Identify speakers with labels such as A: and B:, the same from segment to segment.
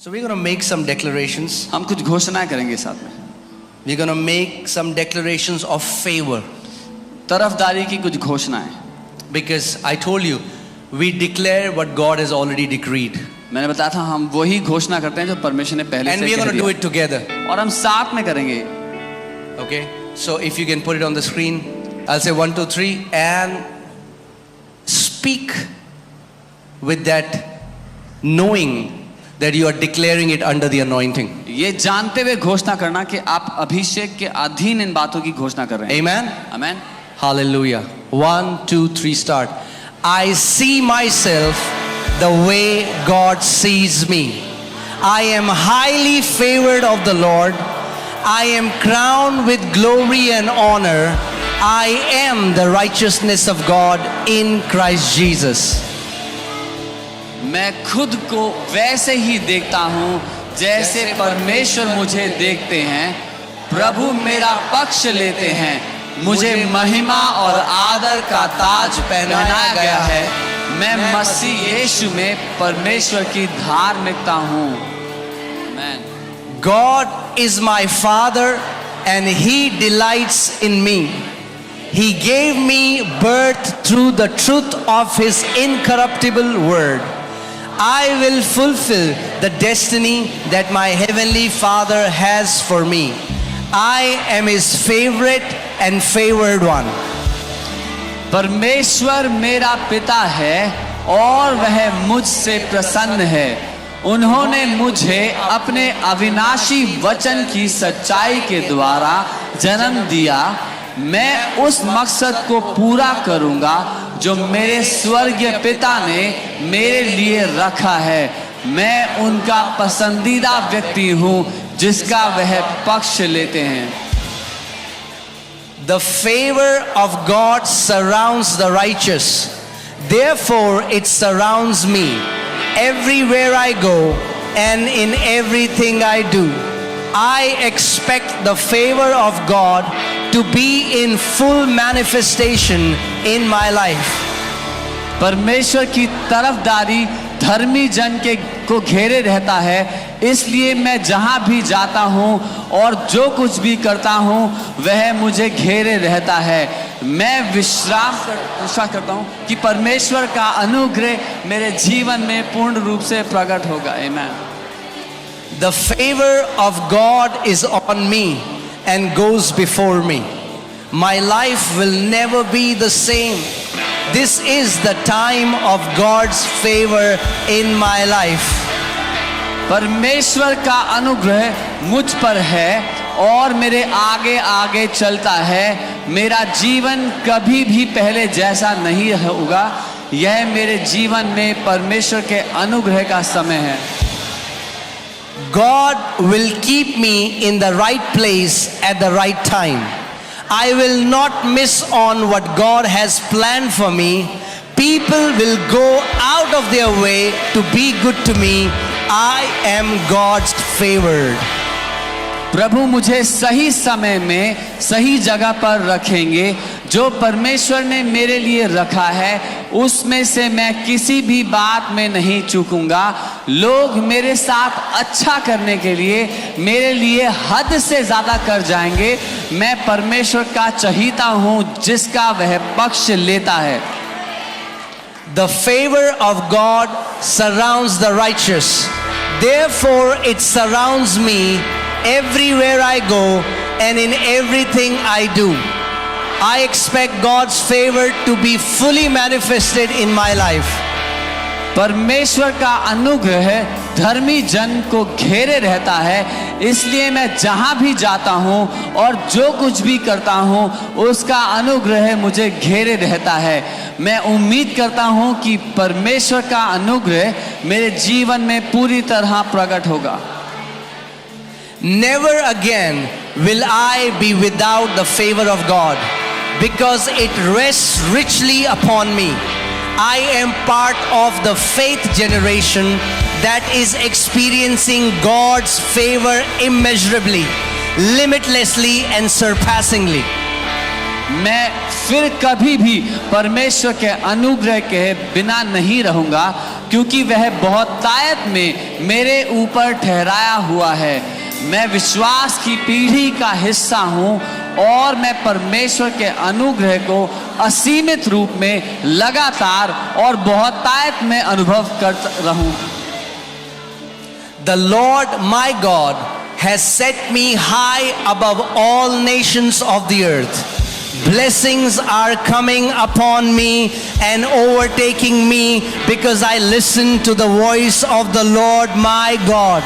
A: So we're going to make some declarations.
B: हम कुछ घोषणाएं करेंगे साथ में.
A: We're going to make some declarations of favor.
B: तरफदारी की कुछ घोषणाएं.
A: Because I told you, we declare what God has already decreed.
B: मैंने बताया था हम वही घोषणा करते हैं जो परमेश्वर ने पहले
A: And
B: से
A: we're
B: कह
A: going to do
B: दिया.
A: it together.
B: और हम साथ में करेंगे.
A: Okay? So if you can put it on the screen, I'll say 1, 2, 3 and speak with that knowing that you are declaring it under the anointing.
B: ये जानते हुए घोषणा करना कि आप अभिषेक के अधीन इन बातों की घोषणा कर रहे हैं.
A: Amen?
B: Amen.
A: Hallelujah. 1, 2, 3 start. I see myself the way God sees me. I am highly favored of the Lord. I am crowned with glory and honor. I am the righteousness of God in Christ Jesus.
B: मैं खुद को वैसे ही देखता हूँ जैसे परमेश्वर मुझे देखते हैं. प्रभु मेरा पक्ष लेते हैं. मुझे महिमा और आदर का ताज पहनाया गया है. मैं मसीह यीशु में परमेश्वर की धार्मिकता हूँ. आमेन.
A: God is my Father and He delights in me. He gave me birth through the truth of His incorruptible word. I will fulfill the destiny that my heavenly Father has for me. I am His favorite and favored one.
B: परमेश्वर मेरा पिता है और वह मुझसे प्रसन्न है. उन्होंने मुझे अपने अविनाशी वचन की सच्चाई के द्वारा जन्म दिया. मैं उस मकसद को पूरा करूंगा जो मेरे स्वर्गीय पिता ने मेरे लिए रखा है. मैं उनका पसंदीदा व्यक्ति हूं जिसका वह पक्ष लेते हैं.
A: The favor of God surrounds the righteous. Therefore it surrounds me everywhere I go and in everything I do. I expect the favor of God to be in full manifestation in my life.
B: परमेश्वर की तरफदारी धर्मी जन के को घेरे रहता है. इसलिए मैं जहां भी जाता हूं और जो कुछ भी करता हूं वह मुझे घेरे रहता है. मैं विश्वास करता हूं कि परमेश्वर का अनुग्रह मेरे जीवन में पूर्ण रूप से प्रकट होगा. आमेन.
A: The favor of God is on me and goes before me. My life will never be the same. This is the time of God's favor in my life.
B: परमेश्वर का अनुग्रह मुझ पर है और मेरे आगे आगे चलता है. मेरा जीवन कभी भी पहले जैसा नहीं होगा. यह मेरे जीवन में परमेश्वर के अनुग्रह का समय है.
A: God will keep me in the right place at the right time. I will not miss on what God has planned for me. People will go out of their way to be good to me. I am God's favored.
B: प्रभु मुझे सही समय में सही जगह पर रखेंगे. जो परमेश्वर ने मेरे लिए रखा है उसमें से मैं किसी भी बात में नहीं चूकूंगा. लोग मेरे साथ अच्छा करने के लिए मेरे लिए हद से ज्यादा कर जाएंगे. मैं परमेश्वर का चहीता हूं जिसका वह पक्ष लेता है.
A: The favor of God surrounds the righteous. Therefore it surrounds me everywhere I go and in everything I do. I expect God's favor to be fully manifested in my life.
B: परमेश्वर का अनुग्रह धर्मी जन को घेरे रहता है. इसलिए मैं जहां भी जाता हूं और जो कुछ भी करता हूं उसका अनुग्रह मुझे घेरे रहता है. मैं उम्मीद करता हूं कि परमेश्वर का अनुग्रह मेरे जीवन में पूरी तरह प्रकट होगा.
A: Never again will I be without the favor of God, because it rests richly upon me. I am part of the faith generation that is experiencing God's favor immeasurably, limitlessly and surpassingly.
B: मैं फिर कभी भी परमेश्वर के अनुग्रह के बिना नहीं रहूंगा क्योंकि वह बहुतायत में मेरे ऊपर ठहराया हुआ है। मैं विश्वास की पीढ़ी का हिस्सा हूँ और मैं परमेश्वर के अनुग्रह को असीमित रूप में लगातार और बहुतायत में अनुभव करता रहूं।
A: The Lord my God has set me high above all nations of the earth. Blessings are coming upon me and overtaking me because I listen to the voice of the Lord my God.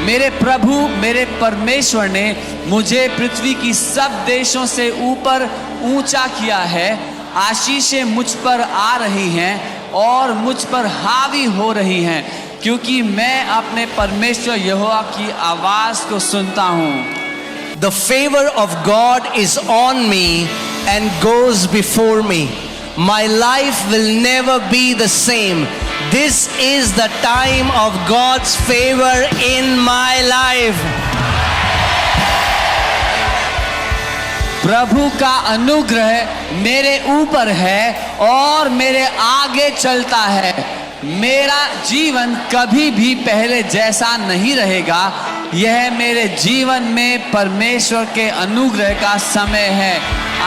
B: मेरे प्रभु मेरे परमेश्वर ने मुझे पृथ्वी की सब देशों से ऊपर ऊंचा किया है। आशीषें मुझ पर आ रही हैं और मुझ पर हावी हो रही हैं, क्योंकि मैं अपने परमेश्वर यहोवा की आवाज को सुनता हूँ।
A: The favor of God is on me and goes before me. My life will never be the same. This is the time of God's favor in my life.
B: प्रभु का अनुग्रह मेरे ऊपर है और मेरे आगे चलता है। मेरा जीवन कभी भी पहले जैसा नहीं रहेगा। यह मेरे जीवन में परमेश्वर के अनुग्रह का समय है।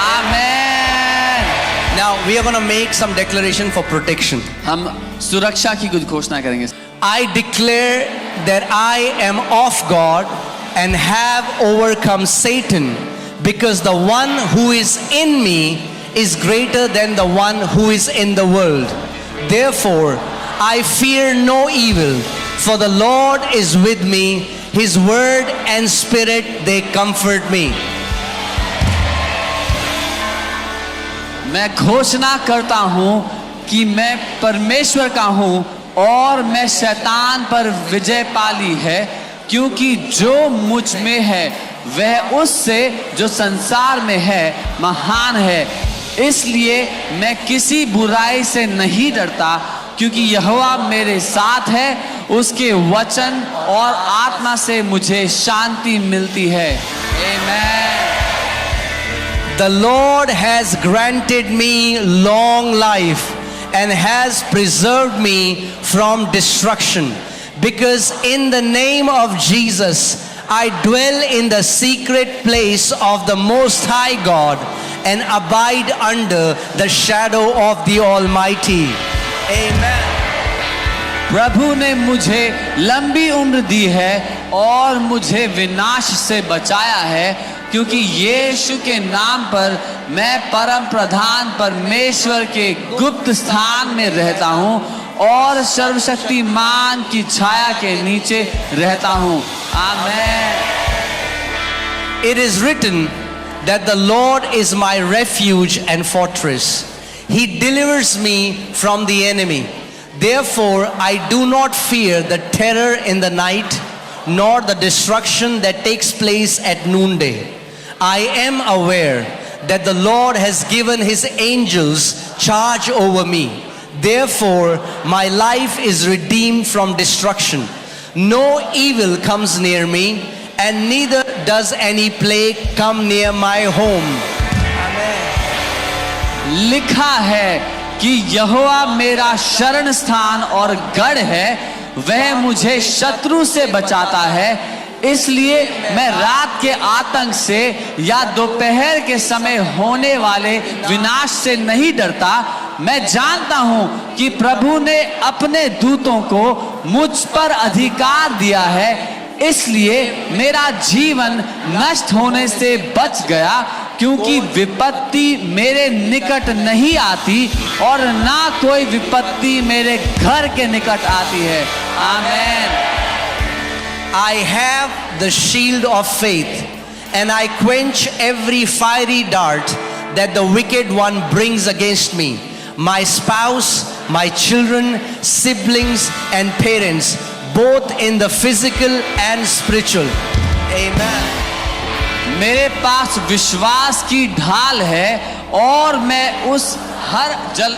B: आमीन।
A: Now we are going to make some declaration for protection.
B: हम सुरक्षा की कुछ घोषणा करेंगे।
A: I declare that I am of God and have overcome Satan, because the one who is in me is greater than the one who is in the world. Therefore, I fear no evil, for the Lord is with me. His word and spirit, they comfort me.
B: मैं घोषणा करता हूँ कि मैं परमेश्वर का हूँ और मैं शैतान पर विजय पाली है, क्योंकि जो मुझ में है वह उससे जो संसार में है महान है। इसलिए मैं किसी बुराई से नहीं डरता, क्योंकि यहोवा मेरे साथ है। उसके वचन और आत्मा से मुझे शांति मिलती है। आमीन।
A: The Lord has granted me long life and has preserved me from destruction, because in the name of Jesus I dwell in the secret place of the Most High God and abide under the shadow of the Almighty. Amen.
B: प्रभु ने मुझे लंबी उम्र दी है और मुझे विनाश से बचाया है, क्योंकि यीशु के नाम पर मैं परम प्रधान परमेश्वर के गुप्त स्थान में रहता हूँ और सर्वशक्तिमान की छाया के नीचे रहता हूँ। आमीन।
A: It is written that the Lord is my refuge and fortress. He delivers me from the enemy. Therefore, I do not fear the terror in the night, nor the destruction that takes place at noonday. I am aware that the Lord has given his angels charge over me. Therefore, my life is redeemed from destruction. No evil comes near me, and neither does any plague come near my home.
B: लिखा है कि यहोवा मेरा शरण स्थान और गढ़ है, वह मुझे शत्रु से बचाता है। इसलिए मैं रात के आतंक से या दोपहर के समय होने वाले विनाश से नहीं डरता। मैं जानता हूं कि प्रभु ने अपने दूतों को मुझ पर अधिकार दिया है, इसलिए मेरा जीवन नष्ट होने से बच गया, क्योंकि विपत्ति मेरे निकट नहीं आती और ना कोई विपत्ति मेरे घर के निकट आती है। आमीन।
A: I have the shield of faith, and I quench every fiery dart that the wicked one brings against me, my spouse, my children, siblings, and parents, both in the physical and spiritual. Amen.
B: मेरे पास विश्वास की ढाल है और मैं उस हर जल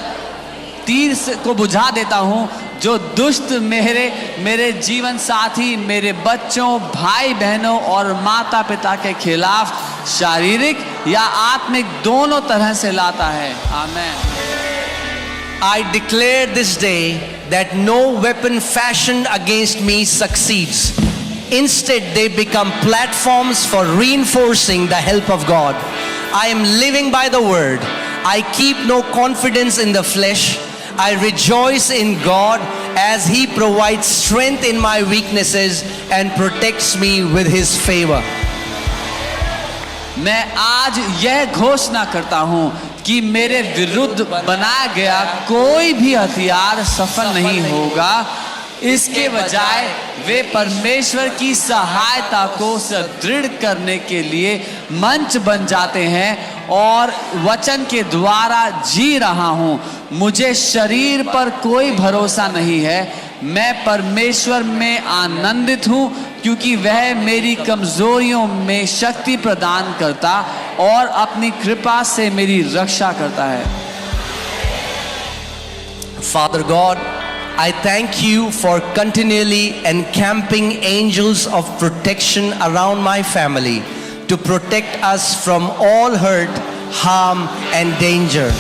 B: तीर को बुझा देता हूँ जो दुष्ट मेरे जीवन साथी, मेरे बच्चों, भाई बहनों और माता पिता के खिलाफ शारीरिक या आत्मिक दोनों तरह से लाता है। आमीन।
A: I declare this day that no weapon fashioned against me succeeds. Instead, they become platforms for reinforcing the help of God. I am living by the word. I keep no confidence in the flesh. I rejoice in God as He provides strength in my weaknesses and protects me with His favor.
B: मैं आज यह घोषणा करता हूं कि मेरे विरुद्ध बनाया गया कोई भी हथियार सफल नहीं होगा। इसके बजाय वे परमेश्वर की सहायता को सुदृढ़ करने के लिए मंच बन जाते हैं और वचन के द्वारा जी रहा हूं। मुझे शरीर पर कोई भरोसा नहीं है। मैं परमेश्वर में आनंदित हूं क्योंकि वह मेरी कमजोरियों में शक्ति प्रदान करता और अपनी कृपा से मेरी रक्षा करता है।
A: Father God, I thank you for continually encamping angels of protection around my family to protect us from all hurt, harm and danger.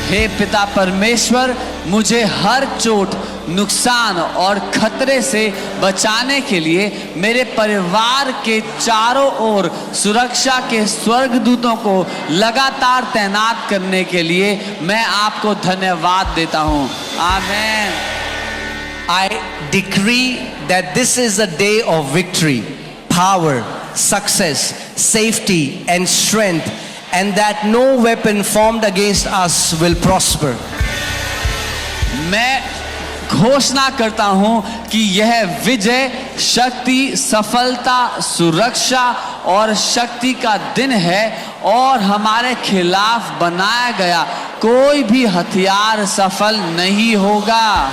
B: हे पिता परमेश्वर, मुझे हर चोट, नुकसान और खतरे से बचाने के लिए मेरे परिवार के चारों ओर सुरक्षा के स्वर्गदूतों को लगातार तैनात करने के लिए मैं आपको धन्यवाद देता हूं। आमीन।
A: I decree that this is a day of victory, power, success, safety and strength, and that no weapon formed against us will prosper.
B: मैं घोषणा करता हूं कि यह विजय, शक्ति, सफलता, सुरक्षा और शक्ति का दिन है और हमारे खिलाफ बनाया गया कोई भी हथियार सफल नहीं होगा।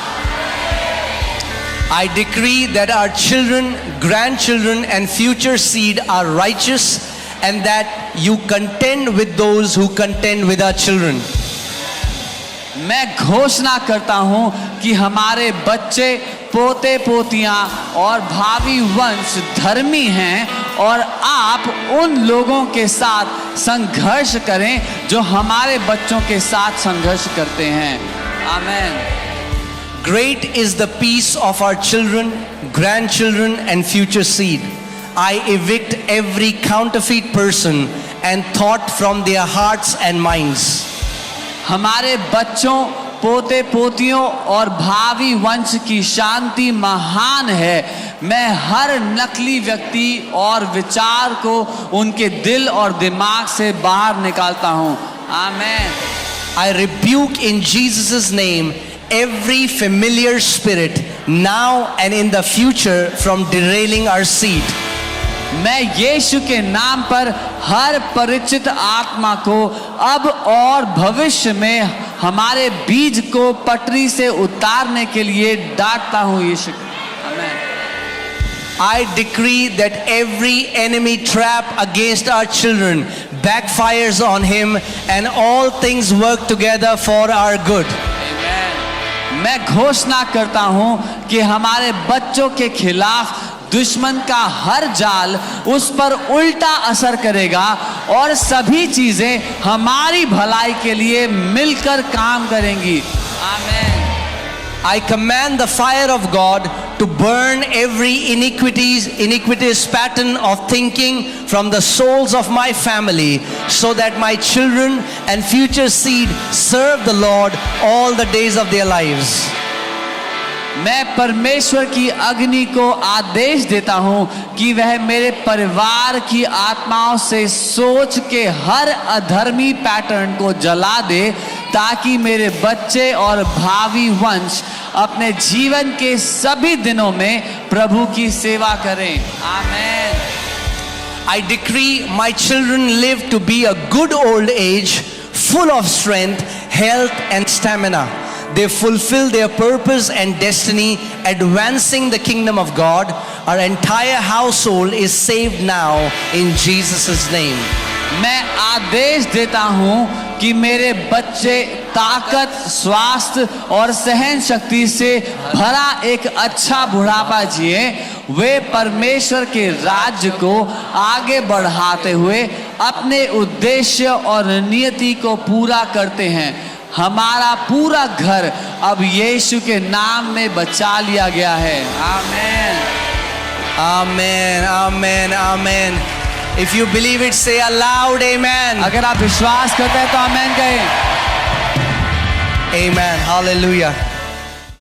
A: I decree that our children, grandchildren and future seed are righteous and that you contend with those who contend with our children.
B: मैं घोषणा करता हूं कि हमारे बच्चे, पोते पोतियां और भावी वंश धर्मी हैं और आप उन लोगों के साथ संघर्ष करें जो हमारे बच्चों के साथ संघर्ष करते हैं। आमीन।
A: Great is the peace of our children, grandchildren and future seed. I evict every counterfeit person and thought from their hearts and minds.
B: हमारे बच्चों, पोते पोतियों और भावी वंश की शांति महान है। मैं हर नकली व्यक्ति और विचार को उनके दिल और दिमाग से बाहर निकालता हूँ। आमीन।
A: I rebuke in Jesus' name every familiar spirit now and in the future from derailing our seed.
B: मैं यीशु के नाम पर हर परिचित आत्मा को अब और भविष्य में हमारे बीज को पटरी से उतारने के लिए डांटता हूँ। यीशु। आमीन।
A: I decree that every enemy trap against our children backfires on him and all things work together for our good.
B: मैं घोषणा करता हूं कि हमारे बच्चों के खिलाफ दुश्मन का हर जाल उस पर उल्टा असर करेगा और सभी चीजें हमारी भलाई के लिए मिलकर काम करेंगी। आमीन।
A: I command the fire of God to burn every iniquitous pattern of thinking from the souls of my family so that my children and future seed serve the Lord all the days of their lives.
B: मैं परमेश्वर की अग्नि को आदेश देता हूं कि वह मेरे परिवार की आत्माओं से सोच के हर अधर्मी पैटर्न को जला दे ताकि मेरे बच्चे और भावी वंश अपने जीवन के सभी दिनों में प्रभु की सेवा करें। आमीन।
A: I decree my children live to be a good old age, full of strength, health and stamina. They fulfill their purpose and destiny, advancing the kingdom of God. Our entire household is saved now in Jesus' name.
B: मैं आदेश देता हूं कि मेरे बच्चे ताकत, स्वास्थ्य और सहन शक्ति से भरा एक अच्छा बुढ़ापा जिए। वे परमेश्वर के राज्य को आगे बढ़ाते हुए अपने उद्देश्य और नियति को पूरा करते हैं। हमारा पूरा घर अब यीशु के नाम में बचा लिया गया है। आमीन।
A: Amen. Amen. Amen. If you believe it, say aloud, Amen.
B: अगर आप विश्वास करते हैं तो आमीन कहें।
A: Amen. Hallelujah.